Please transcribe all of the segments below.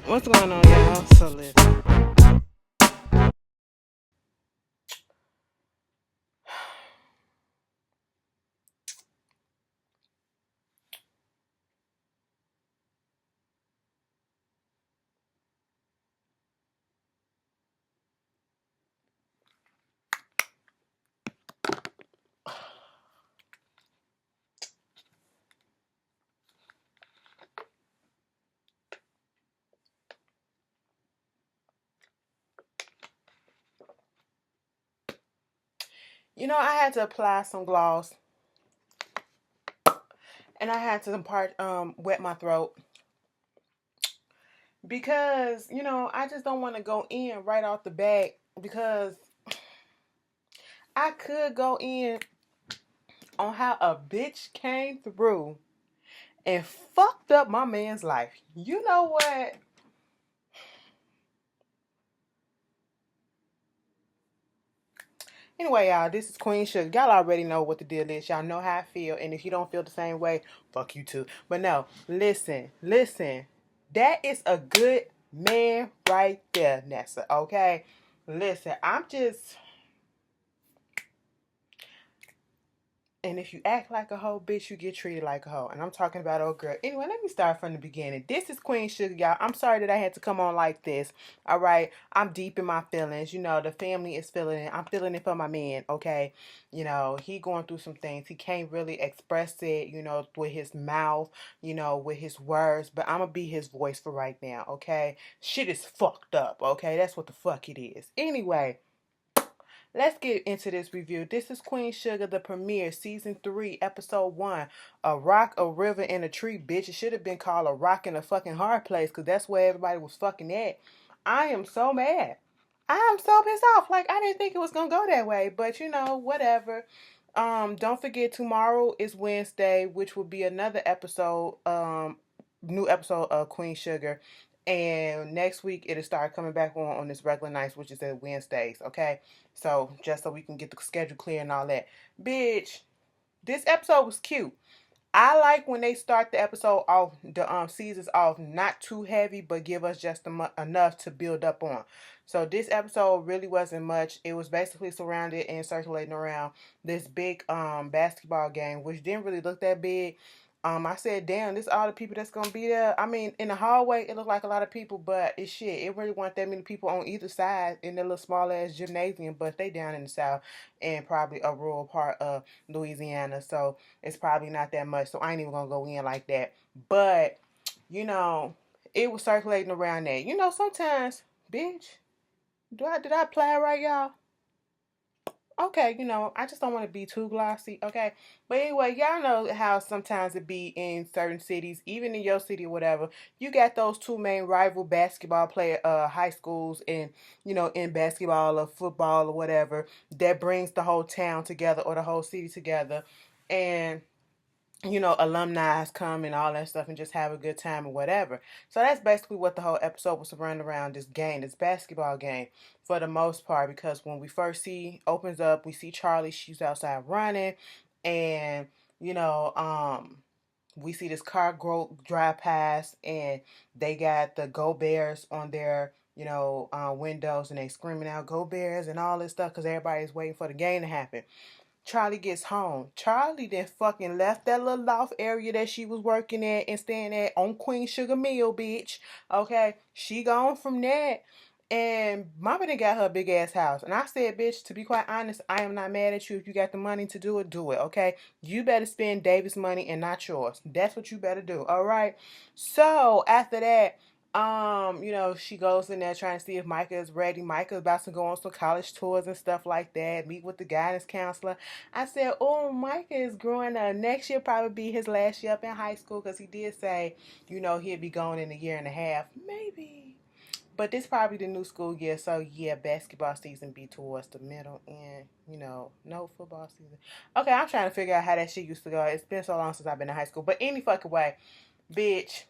What's going on, y'all? So listen. I had to apply some gloss, and I had to wet my throat because I just don't want to go in right off the bat because I could go in on how a bitch came through and fucked up my man's life. You know what? Anyway, y'all, this is Queen Sugar. Y'all already know what the deal is. Y'all know how I feel. And if you don't feel the same way, fuck you too. But no, listen. That is a good man right there, Nessa. Okay? Listen, and if you act like a hoe, bitch, you get treated like a hoe. And I'm talking about old girl. Anyway, let me start from the beginning. This is Queen Sugar, y'all. I'm sorry that I had to come on like this. All right. I'm deep in my feelings. The family is feeling it. I'm feeling it for my man, okay? He going through some things. He can't really express it, with his mouth, with his words. But I'm going to be his voice for right now, okay? Shit is fucked up, okay? That's what the fuck it is. Anyway. Let's get into this review. This is Queen Sugar, the premiere, season 3, episode 1. A rock, a river, and a tree, bitch. It should have been called a rock in a fucking hard place because that's where everybody was fucking at. I am so mad. I am so pissed off. Like, I didn't think it was going to go that way, but whatever. Don't forget tomorrow is Wednesday, which will be another episode, new episode of Queen Sugar. And next week it'll start coming back on this regular nights, which is at Wednesdays, okay? So just so we can get the schedule clear and all that. Bitch, this episode was cute. I like when they start the episode off, the seasons off, not too heavy, but give us just enough to build up on. So this episode really wasn't much. It was basically surrounded and circulating around this big basketball game, which didn't really look that big. I said, damn, this all the people that's gonna be there. I mean, in the hallway, it looked like a lot of people, but it's shit. It really wasn't that many people on either side in that little small ass gymnasium, but they down in the south and probably a rural part of Louisiana. So it's probably not that much. So I ain't even gonna go in like that. But, it was circulating around that. Sometimes, bitch, did I play it right, y'all? Okay, I just don't want to be too glossy, okay? But anyway, y'all know how sometimes it be in certain cities, even in your city or whatever. You got those two main rival basketball player high schools and, in basketball or football or whatever that brings the whole town together or the whole city together. And alumni come and all that stuff and just have a good time or whatever. So that's basically what the whole episode was surrounded around, this game, this basketball game for the most part, because when we first opens up, we see Charlie, she's outside running, and you know, um we see this car drive past and they got the Go Bears on their windows and they screaming out Go Bears and all this stuff because everybody's waiting for the game to happen. Charlie gets home. Charlie then fucking left that little loft area that she was working at and staying at on Queen Sugar Mill, bitch. Okay? She gone from that. And Mama done got her big ass house. And I said, bitch, to be quite honest, I am not mad at you. If you got the money to do it, okay? You better spend David's money and not yours. That's what you better do, all right? So after that, she goes in there trying to see if Micah is ready. Micah's about to go on some college tours and stuff like that, meet with the guidance counselor. I said, oh, Micah is growing up. Next year probably be his last year up in high school because he did say, he'll be going in a year and a half. Maybe. But this probably the new school year, so yeah, basketball season be towards the middle and, no football season. Okay, I'm trying to figure out how that shit used to go. It's been so long since I've been in high school. But any fucking way, bitch,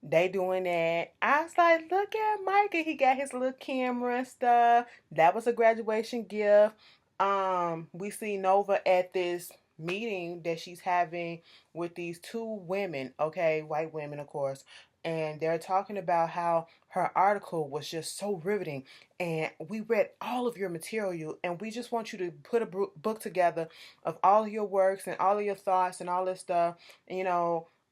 they doing that. I was like, look at Micah. He got his little camera and stuff. That was a graduation gift. We see Nova at this meeting that she's having with these two women, okay, white women, of course, and they're talking about how her article was just so riveting, and we read all of your material, and we just want you to put a book together of all of your works and all of your thoughts and all this stuff. And,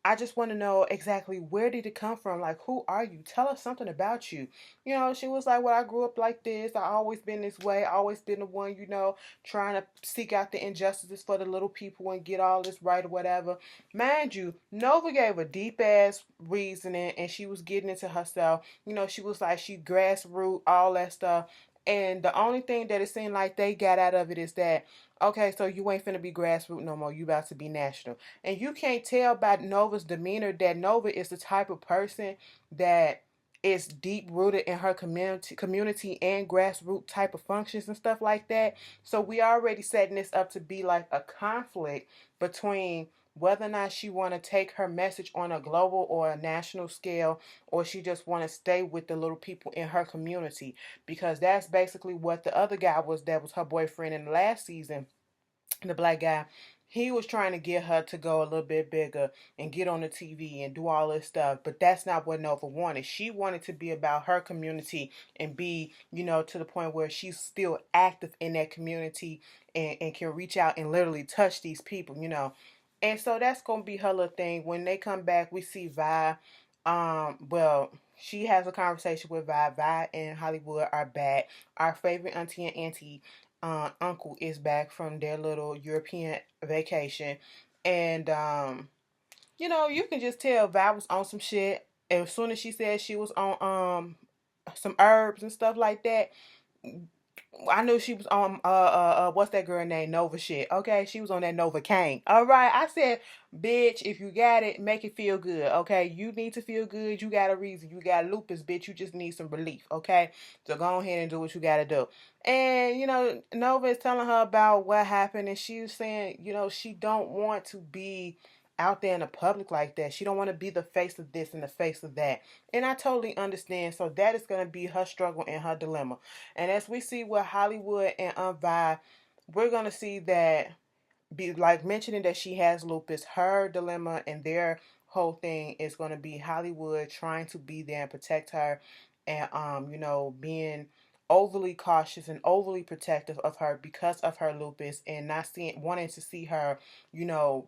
I just want to know exactly where did it come from? Like, who are you? Tell us something about you. She was like, well, I grew up like this. I always been this way. I always been the one, trying to seek out the injustices for the little people and get all this right or whatever. Mind you, Nova gave a deep ass reasoning, and she was getting into herself. She was like, she grassroots, all that stuff. And the only thing that it seemed like they got out of it is that, okay, so you ain't finna be grassroots no more. You about to be national. And you can't tell by Nova's demeanor that Nova is the type of person that is deep rooted in her community and grassroots type of functions and stuff like that. So we already setting this up to be like a conflict between whether or not she want to take her message on a global or a national scale, or she just want to stay with the little people in her community, because that's basically what the other guy was, that was her boyfriend in the last season, the black guy. He was trying to get her to go a little bit bigger and get on the TV and do all this stuff, but that's not what Nova wanted. She wanted to be about her community and be, to the point where she's still active in that community, and can reach out and literally touch these people. And so that's gonna be her little thing. When they come back, we see Vi. Well, she has a conversation with Vi. Vi and Hollywood are back. Our favorite auntie and uncle is back from their little European vacation. And you can just tell Vi was on some shit. As soon as she said she was on some herbs and stuff like that, I knew she was on what's that girl name? Nova shit. Okay, she was on that Novocaine. All right, I said, bitch, if you got it, make it feel good. Okay, you need to feel good. You got a reason. You got lupus, bitch. You just need some relief. Okay, so go ahead and do what you gotta do. And Nova is telling her about what happened, and she's saying, she don't want to be out there in the public like that. She don't want to be the face of this and the face of that. And I totally understand. So that is going to be her struggle and her dilemma. And as we see with Hollywood and Vi, we're going to see that, be like mentioning that she has lupus, her dilemma and their whole thing is going to be Hollywood trying to be there and protect her, and being overly cautious and overly protective of her because of her lupus, and not wanting to see her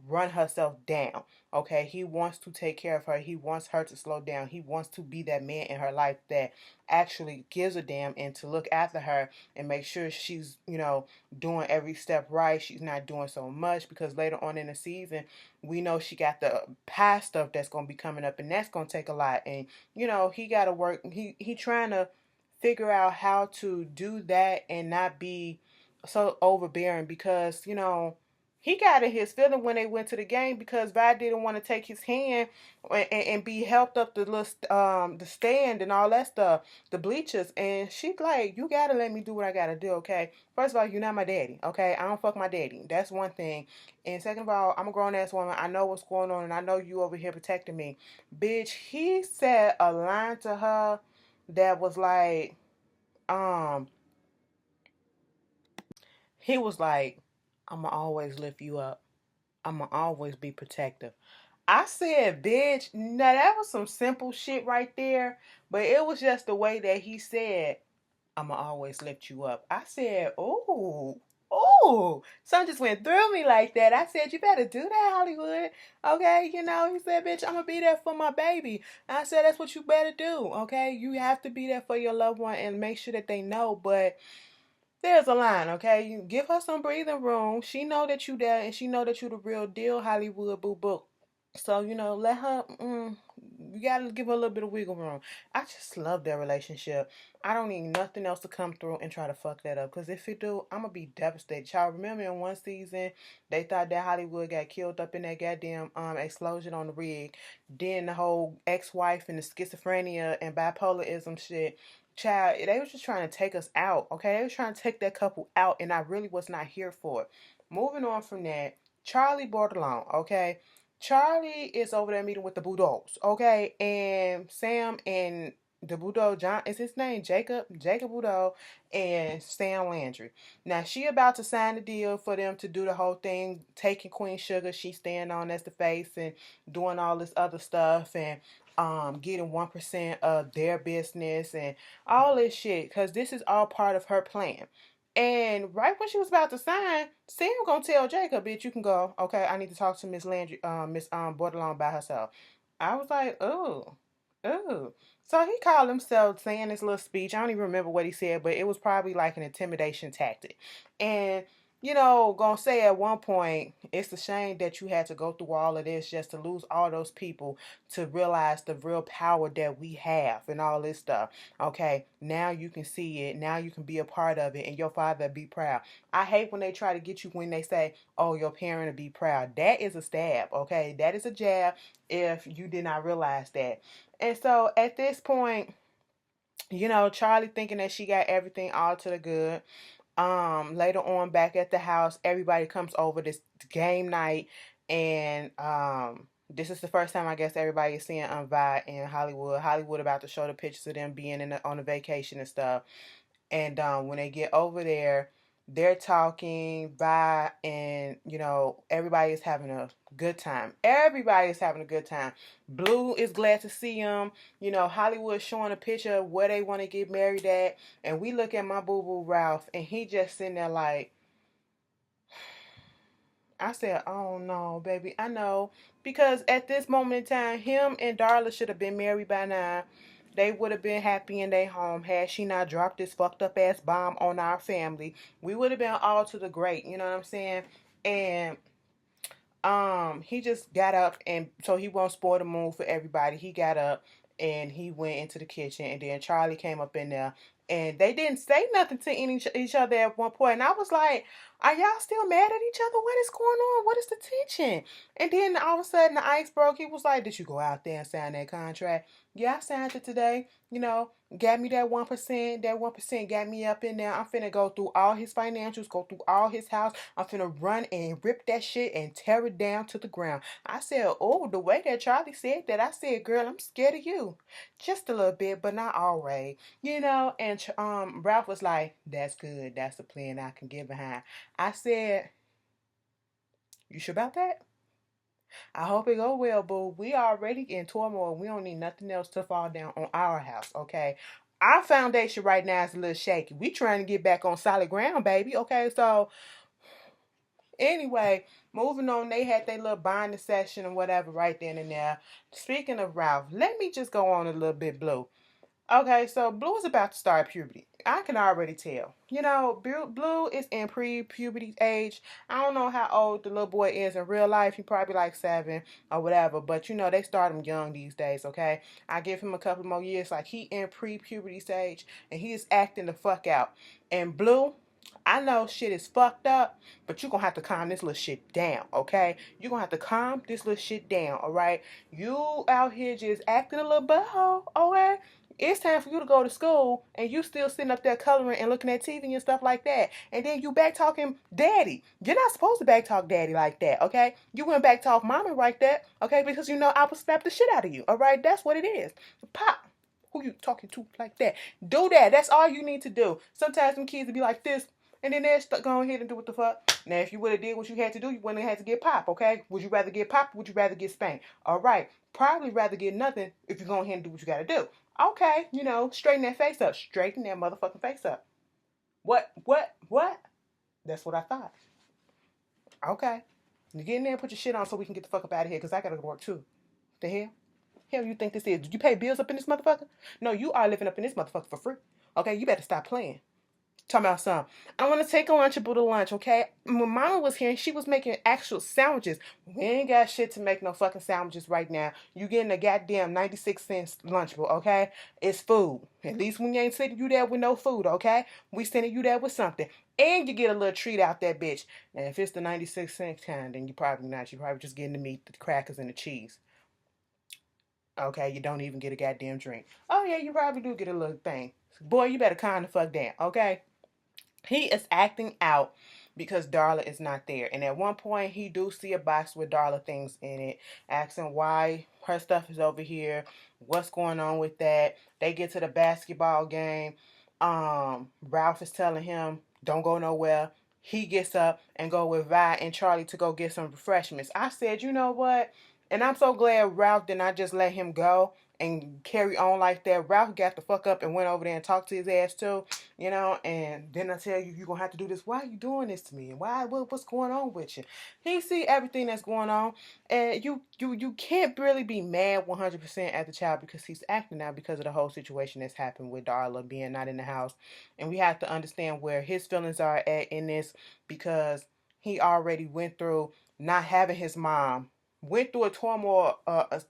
run herself down. Okay, he wants to take care of her. He wants her to slow down. He wants to be that man in her life that actually gives a damn and to look after her and make sure she's doing every step right. She's not doing so much, because later on in the season, we know she got the past stuff that's going to be coming up, and that's going to take a lot. And he got to work. He trying to figure out how to do that and not be so overbearing, because he got in his feeling when they went to the game, because Vi didn't want to take his hand and be helped up the stand and all that stuff, the bleachers. And she's like, you gotta let me do what I gotta do, okay? First of all, you're not my daddy, okay? I don't fuck my daddy. That's one thing. And second of all, I'm a grown ass woman. I know what's going on, and I know you over here protecting me. Bitch, he said a line to her that was like, um, he was like, I'ma always lift you up. I'ma always be protective. I said, bitch, now that was some simple shit right there, but it was just the way that he said, I'ma always lift you up. I said, ooh, ooh. Something just went through me like that. I said, you better do that, Hollywood. Okay, he said, bitch, I'm gonna be there for my baby. And I said, that's what you better do, okay? You have to be there for your loved one and make sure that they know, but there's a line, okay? You give her some breathing room. She know that you there, and she know that you the real deal, Hollywood boo boo. So, let her, you gotta give her a little bit of wiggle room. I just love their relationship. I don't need nothing else to come through and try to fuck that up. Because if it do, I'm gonna be devastated. Y'all remember in one season, they thought that Hollywood got killed up in that goddamn explosion on the rig. Then the whole ex-wife and the schizophrenia and bipolarism shit. Child, they was just trying to take us out, okay? They was trying to take that couple out, and I really was not here for it. Moving on from that, Charlie Bordelon, okay? Charlie is over there meeting with the Bulldogs, okay? And Sam and the Budo John is his name, Jacob Budo, and Stan Landry. Now she about to sign the deal for them to do the whole thing, taking Queen Sugar. She staying on as the face and doing all this other stuff and getting 1% of their business and all this shit. Cause this is all part of her plan. And right when she was about to sign, Sam gonna tell Jacob, bitch, you can go. Okay, I need to talk to Miss Landry, Miss Bordelon by herself. I was like, oh, oh. So he called himself saying this little speech. I don't even remember what he said, but it was probably like an intimidation tactic. And gonna say at one point, it's a shame that you had to go through all of this just to lose all those people to realize the real power that we have and all this stuff. Okay, now you can see it. Now you can be a part of it, and your father be proud. I hate when they try to get you when they say, "Oh, your parent will be proud." That is a stab. Okay, that is a jab. If you did not realize that, and so at this point, Charlie thinking that she got everything all to the good. Later on back at the house, everybody comes over this game night, and this is the first time I guess everybody is seeing Vi in Hollywood about to show the pictures of them being on a vacation and stuff. And when they get over there, they're talking by, and everybody is having a good time. Everybody is having a good time. Blue is glad to see him. Hollywood showing a picture of where they want to get married at, and we look at my boo boo Ralph, and he just sitting there like. I said, oh no, baby, I know. Because at this moment in time, him and Darla should have been married by now. They would have been happy in their home had she not dropped this fucked up ass bomb on our family. We would have been all to the great, you know what I'm saying? And he just got up, and so he won't spoil the mood for everybody. He got up and he went into the kitchen, and then Charlie came up in there, and they didn't say nothing to each other at one point. And I was like, are y'all still mad at each other? What is going on? What is the tension? And then all of a sudden the ice broke. He was like, did you go out there and sign that contract? Yeah, I signed it today. Got me that 1%. That 1% got me up in there. I'm finna go through all his financials, go through all his house. I'm finna run and rip that shit and tear it down to the ground. I said, oh, the way that Charlie said that, I said, girl, I'm scared of you. Just a little bit, but not always. And Ralph was like, that's good. That's the plan I can get behind. I said, you sure about that? I hope it go well, boo. We already in turmoil. We don't need nothing else to fall down on our house, okay? Our foundation right now is a little shaky. We trying to get back on solid ground, baby. Okay, so anyway, moving on. They had their little bonding session or whatever right then and there. Speaking of Ralph, let me just go on a little bit, Blue. Okay, so Blue is about to start puberty. I can already tell. Blue is in pre-puberty age. I don't know how old the little boy is in real life. He probably like 7 or whatever. But they start him young these days, okay? I give him a couple more years. Like he in pre-puberty stage and he is acting the fuck out. And Blue, I know shit is fucked up, but you're gonna have to calm this little shit down, okay? You're gonna have to calm this little shit down, alright? You out here just acting a little butthole, okay? It's time for you to go to school, and you still sitting up there coloring and looking at TV and stuff like that. And then you back talking daddy. You're not supposed to back talk daddy like that, okay? You went back talk mama like that, okay? Because I will slap the shit out of you, alright? That's what it is. Pop. Who you talking to like that? Do that. That's all you need to do. Sometimes some kids will be like this, and then they'll go ahead and do what the fuck. Now, if you would have did what you had to do, you wouldn't have had to get popped, okay? Would you rather get popped or would you rather get spanked? All right. Probably rather get nothing if you go ahead and do what you got to do. Okay, straighten that face up. Straighten that motherfucking face up. What? That's what I thought. Okay. You get in there and put your shit on so we can get the fuck up out of here because I got to go to work too. The hell? Hell you think this is? Did you pay bills up in this motherfucker? No, you are living up in this motherfucker for free. Okay, you better stop playing. Talking about something. I want to take a Lunchable to lunch, okay? When Mama was here, she was making actual sandwiches. We ain't got shit to make no fucking sandwiches right now. You getting a goddamn 96-cent Lunchable, okay? It's food. At least when you ain't sitting you there with no food, okay? We sending you there with something. And you get a little treat out that bitch. Now, if it's the 96-cent kind, then you probably not. You probably just getting the meat, the crackers, and the cheese. Okay, you don't even get a goddamn drink. Oh, yeah, you probably do get a little thing. Boy, you better calm the fuck down, okay? He is acting out because Darla is not there. And at one point, he do see a box with Darla things in it, asking why her stuff is over here. What's going on with that? They get to the basketball game. Ralph is telling him, don't go nowhere. He gets up and go with Vi and Charlie to go get some refreshments. I said, you know what? And I'm so glad Ralph did not just let him go and carry on like that. Ralph got the fuck up and went over there and talked to his ass too, you know. And then I tell you, you're gonna have to do this. Why are you doing this to me? What's going on with you? He see everything that's going on, and you can't really be mad 100% at the child because he's acting out because of the whole situation that's happened with Darla being not in the house, and we have to understand where his feelings are at in this because he already went through not having his mom, went through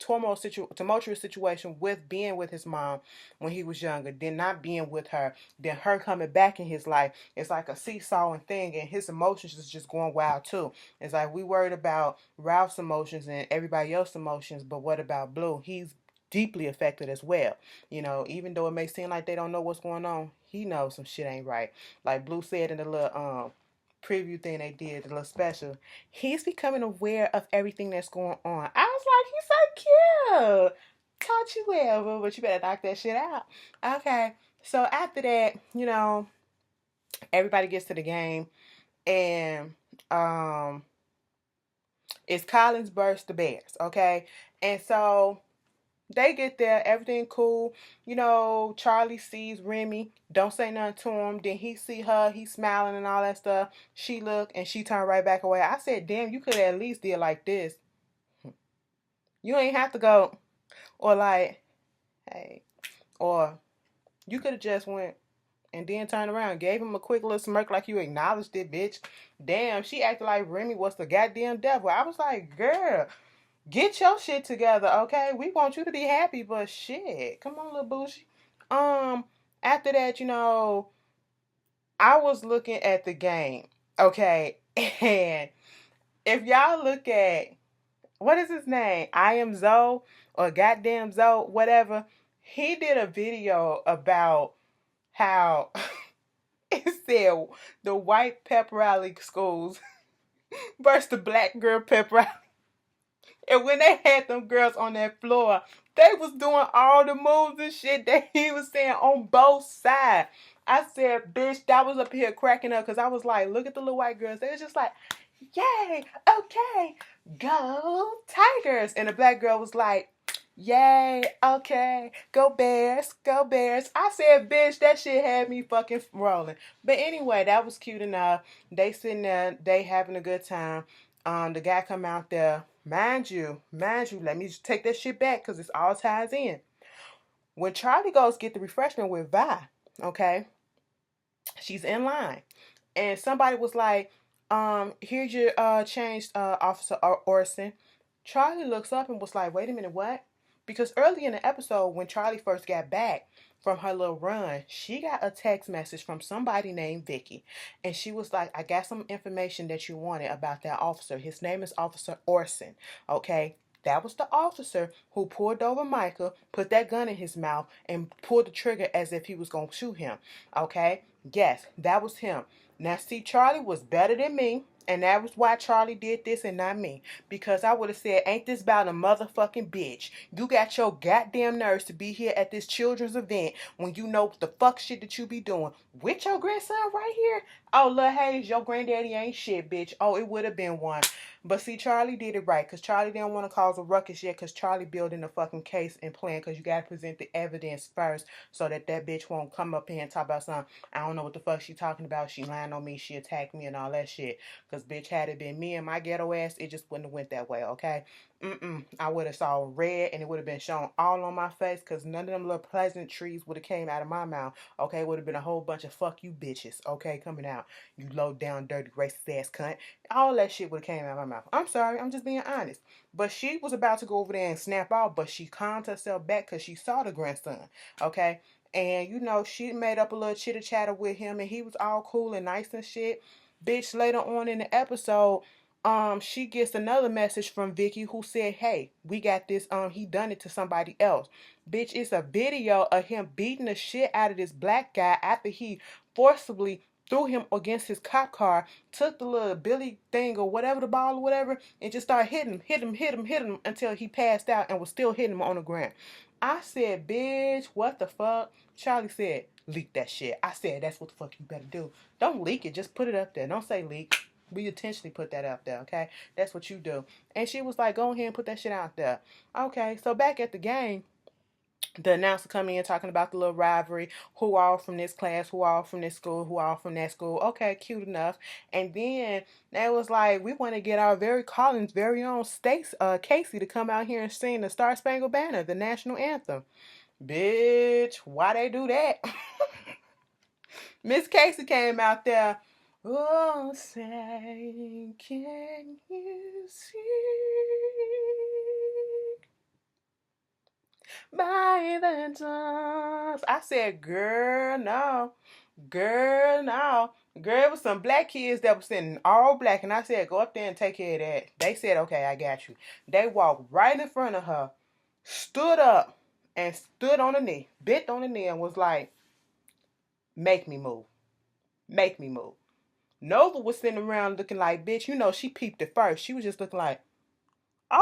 tumultuous situation with being with his mom when he was younger, then not being with her, then her coming back in his life. It's like a seesawing thing, and his emotions is just going wild too. It's like we worried about Ralph's emotions and everybody else's emotions, but what about Blue? He's deeply affected as well. You know, even though it may seem like they don't know what's going on, he knows some shit ain't right. Like Blue said in the little preview thing they did, the little special, he's becoming aware of everything that's going on. I was like, he's so cute. Taught you well, but you better knock that shit out. Okay. So after that, you know, everybody gets to the game and it's Collins versus the Bears, okay? And so they get there, everything cool. You know, Charlie sees Remy, don't say nothing to him. Then he see her, he's smiling and all that stuff. She look and she turned right back away. I said, damn, you could at least did like this. You ain't have to go or like, hey, or you could have just went and then turned around, gave him a quick little smirk like you acknowledged it, bitch. Damn, she acted like Remy was the goddamn devil. I was like, girl, get your shit together, okay? We want you to be happy, but shit. Come on, little bougie. After that, you know, I was looking at the game, okay? And if y'all look at, what is his name? I am Zoe or goddamn Zoe, whatever. He did a video about how it said the white pep rally schools versus the black girl pep rally. And when they had them girls on that floor, they was doing all the moves and shit that he was saying on both sides. I said, bitch, that was up here cracking up because I was like, look at the little white girls. They was just like, yay, okay, go Tigers. And the black girl was like, yay, okay, go Bears, go Bears. I said, bitch, that shit had me fucking rolling. But anyway, that was cute enough. They sitting there, they having a good time. The guy come out there, mind you, let me just take that shit back because it's all ties in. When Charlie goes get the refreshment with Vi, okay, she's in line. And somebody was like, here's your change, Officer Orson. Charlie looks up and was like, wait a minute, what? Because early in the episode, when Charlie first got back from her little run, she got a text message from somebody named Vicky. And she was like, I got some information that you wanted about that officer. His name is Officer Orson. Okay. That was the officer who pulled over Micah, put that gun in his mouth, and pulled the trigger as if he was going to shoot him. Okay? Yes, that was him. Now, see, Charlie was better than me. And that was why Charlie did this and not me. Because I would have said, ain't this about a motherfucking bitch? You got your goddamn nerves to be here at this children's event when you know the fuck shit that you be doing with your grandson right here? Oh, Lil Hayes, your granddaddy ain't shit, bitch. Oh, it would have been one. But see, Charlie did it right. Because Charlie didn't want to cause a ruckus yet. Because Charlie building the fucking case and plan. Because you got to present the evidence first. So that bitch won't come up here and talk about something. I don't know what the fuck she talking about. She lying on me. She attacked me and all that shit. Because, bitch, had it been me and my ghetto ass, it just wouldn't have went that way, okay? I would have saw red and it would have been shown all on my face because none of them little pleasantries would have came out of my mouth, okay? It would have been a whole bunch of fuck you bitches, okay, coming out. You low down, dirty, racist ass cunt. All that shit would have came out of my mouth. I'm sorry, I'm just being honest. But she was about to go over there and snap off, but she calmed herself back because she saw the grandson, okay? And, you know, she made up a little chitter-chatter with him and he was all cool and nice and shit. Bitch, later on in the episode, she gets another message from Vicky who said, hey, we got this, he done it to somebody else. Bitch, it's a video of him beating the shit out of this black guy after he forcibly threw him against his cop car, took the little billy thing or whatever, the ball or whatever, and just started hitting him until he passed out and was still hitting him on the ground. I said, bitch, what the fuck? Charlie said, leak that shit. I said, that's what the fuck you better do. Don't leak it. Just put it up there. Don't say leak. We intentionally put that out there, okay? That's what you do. And she was like, go ahead and put that shit out there. Okay, so back at the game, the announcer coming in talking about the little rivalry, who all from this class, who all from this school, who all from that school. Okay, cute enough. And then they was like, we want to get our Collins' very own Casey to come out here and sing the Star Spangled Banner, the national anthem. Bitch, why they do that? Miss Casey came out there. Oh, say, can you see by the dawn's? I said, girl, no. Girl, no. Girl, it was some black kids that were sitting all black. And I said, go up there and take care of that. They said, okay, I got you. They walked right in front of her, stood up, and stood on the knee, bent on the knee, and was like, make me move. Make me move. Nova was sitting around looking like, bitch, you know, she peeped it first. She was just looking like, okay.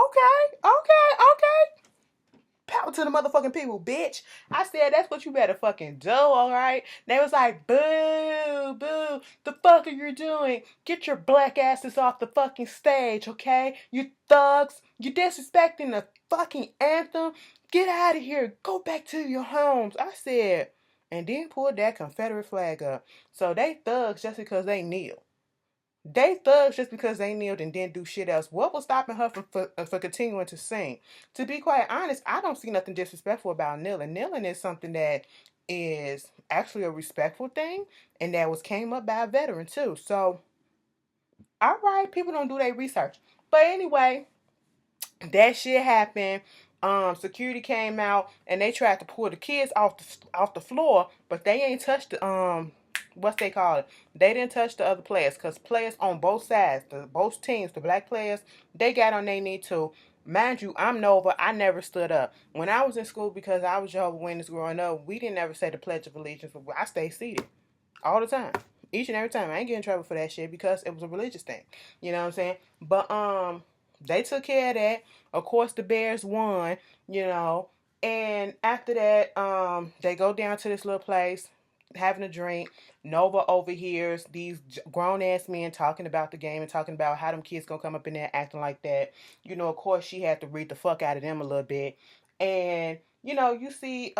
Power to the motherfucking people, bitch. I said, that's what you better fucking do, alright? They was like, boo, boo. The fuck are you doing? Get your black asses off the fucking stage, okay? You thugs. You disrespecting the fucking anthem. Get out of here. Go back to your homes. I said, and then pulled that Confederate flag up. So they thugs just because they kneel. They thugs just because they kneeled and didn't do shit else. What was stopping her from for continuing to sing? To be quite honest, I don't see nothing disrespectful about kneeling. Kneeling is something that is actually a respectful thing, and that was came up by a veteran too. So, all right, people don't do their research. But anyway, that shit happened. Security came out and they tried to pull the kids off the floor, but they ain't touched the what's they call it? They didn't touch the other players because players on both sides, both teams, the black players, they got on their knee too. Mind you, I'm Nova. I never stood up. When I was in school, because I was Jehovah's Witness growing up, we didn't ever say the Pledge of Allegiance, but I stayed seated all the time. Each and every time. I ain't getting in trouble for that shit because it was a religious thing. You know what I'm saying? But they took care of that. Of course the Bears won, you know. And after that, they go down to this little place, having a drink. Nova overhears these grown ass men talking about the game and talking about how them kids gonna come up in there acting like that. You know, of course she had to read the fuck out of them a little bit. And, you know, you see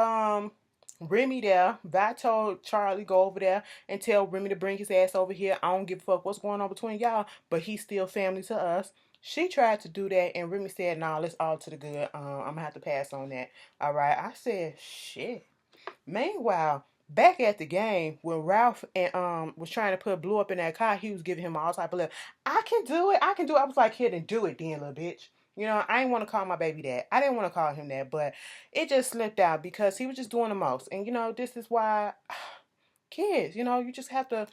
Remy there. Vi told Charlie go over there and tell Remy to bring his ass over here. I don't give a fuck what's going on between y'all, but he's still family to us. She tried to do that, and Remy said, "Nah, let's all to the good. I'm gonna have to pass on that." All right. I said, "Shit." Meanwhile, back at the game, when Ralph and was trying to put Blue up in that car, he was giving him all type of love. I can do it. I can do it. I was like, "Kid, then do it, then, little bitch." You know, I didn't want to call my baby that. I didn't want to call him that, but it just slipped out because he was just doing the most. And you know, this is why kids, you know, you just have to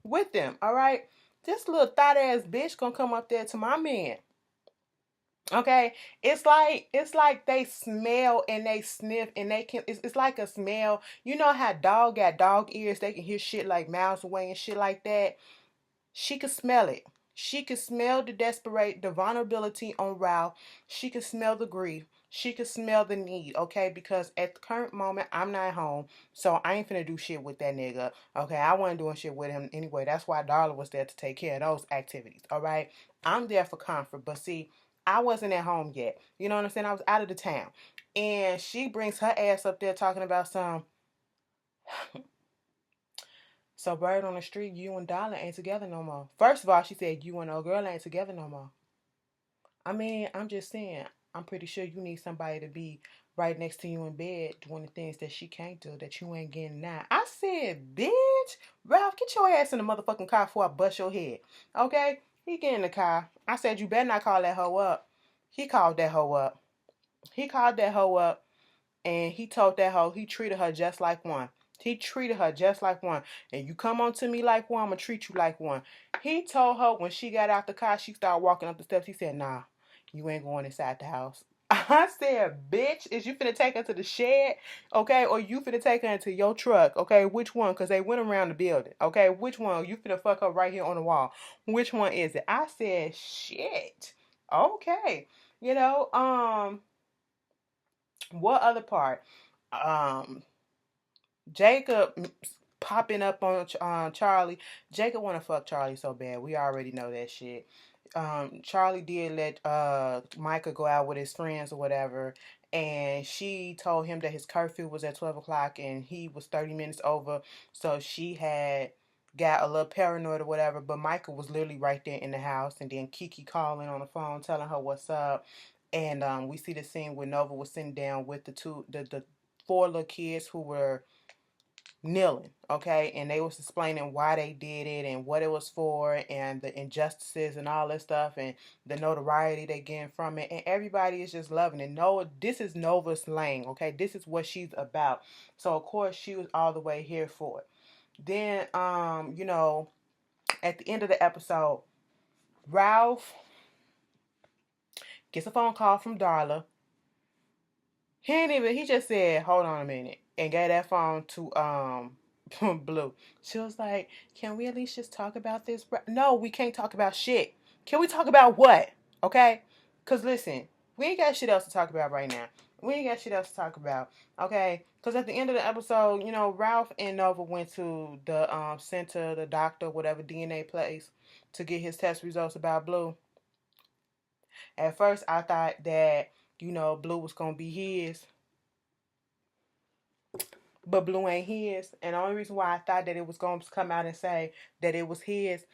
with them. All right, this little thought ass bitch gonna come up there to my man. Okay, it's like they smell and they sniff and they can. It's like a smell. You know how dog got dog ears? They can hear shit like miles away and shit like that. She could smell it. She could smell the desperate, the vulnerability on Ralph. She could smell the grief. She could smell the need, okay? Because at the current moment, I'm not home, so I ain't finna do shit with that nigga, okay? I wasn't doing shit with him anyway. That's why Darla was there to take care of those activities, all right? I'm there for comfort, but see, I wasn't at home yet. You know what I'm saying? I was out of the town. And she brings her ass up there talking about some. So bird on the street, you and Dollar ain't together no more. First of all, she said you and old girl ain't together no more. I mean, I'm just saying, I'm pretty sure you need somebody to be right next to you in bed doing the things that she can't do, that you ain't getting now. I said, bitch, Ralph, get your ass in the motherfucking car before I bust your head. Okay? He get in the car. I said, you better not call that hoe up. He called that hoe up. He called that hoe up and he told that hoe he treated her just like one. He treated her just like one. And you come on to me like one, I'm going to treat you like one. He told her when she got out the car, she started walking up the steps. He said, nah, you ain't going inside the house. I said, bitch, is you finna take her to the shed, okay? Or you finna take her into your truck, okay? Which one? Because they went around the building, okay? Which one? You finna fuck her right here on the wall. Which one is it? I said, shit. Okay. You know, what other part? Um, Jacob popping up on Charlie. Jacob want to fuck Charlie so bad. We already know that shit. Charlie did let Micah go out with his friends or whatever, and she told him that his curfew was at 12 o'clock and he was 30 minutes over, so she had got a little paranoid or whatever. But Micah was literally right there in the house, and then Kiki calling on the phone telling her what's up, and we see the scene where Nova was sitting down with the four little kids who were kneeling, okay, and they was explaining why they did it and what it was for and the injustices and all that stuff and the notoriety they getting from it, and everybody is just loving it. Noah, this is Nova's lane, okay, this is what she's about, so of course she was all the way here for it. Then you know, at the end of the episode, Ralph gets a phone call from Darla. He just said, hold on a minute, and gave that phone to Blue. She was like, can we at least just talk about this? No, we can't talk about shit. Can we talk about what? Okay? Cause listen, we ain't got shit else to talk about right now. We ain't got shit else to talk about. Okay? Cause at the end of the episode, you know, Ralph and Nova went to the center, the doctor, whatever DNA place, to get his test results about Blue. At first I thought that, you know, Blue was gonna be his. But Blue ain't his. And the only reason why I thought that it was going to come out and say that it was his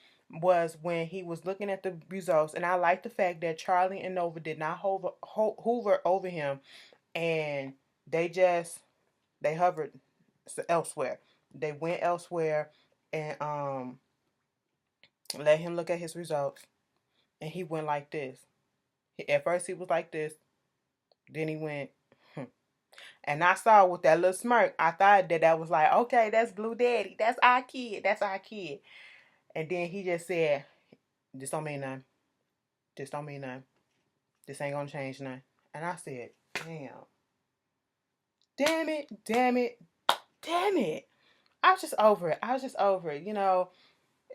was when he was looking at the results. And I like the fact that Charlie and Nova did not hoover over him, and they just they hovered elsewhere. They went elsewhere and let him look at his results, and he went like this. At first he was like this, then he went. And I saw with that little smirk, I thought that that was like, okay, that's Blue Daddy. That's our kid. That's our kid. And then he just said, this don't mean nothing. This don't mean nothing. This ain't gonna change nothing. And I said, damn. Damn it. Damn it. Damn it. I was just over it. I was just over it. You know,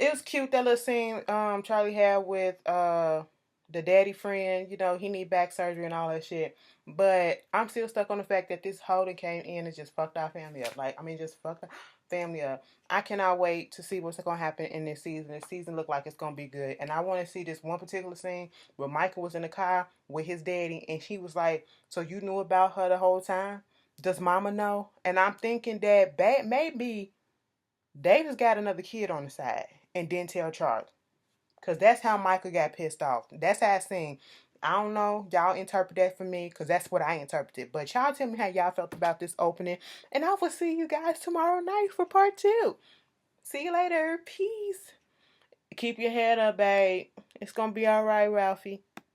it was cute, that little scene Charlie had with the daddy friend. You know, he need back surgery and all that shit. But I'm still stuck on the fact that this Holden came in and just fucked our family up. Like, I mean, just fucked our family up. I cannot wait to see what's gonna happen in this season. This season look like it's gonna be good. And I wanna see this one particular scene where Michael was in the car with his daddy and she was like, so you knew about her the whole time? Does mama know? And I'm thinking that maybe Davis got another kid on the side and didn't tell Charlie. Because that's how Michael got pissed off. That's how I seen. I don't know. Y'all interpret that for me because that's what I interpreted. But y'all tell me how y'all felt about this opening. And I will see you guys tomorrow night for part 2. See you later. Peace. Keep your head up, babe. It's going to be all right, Ralphie.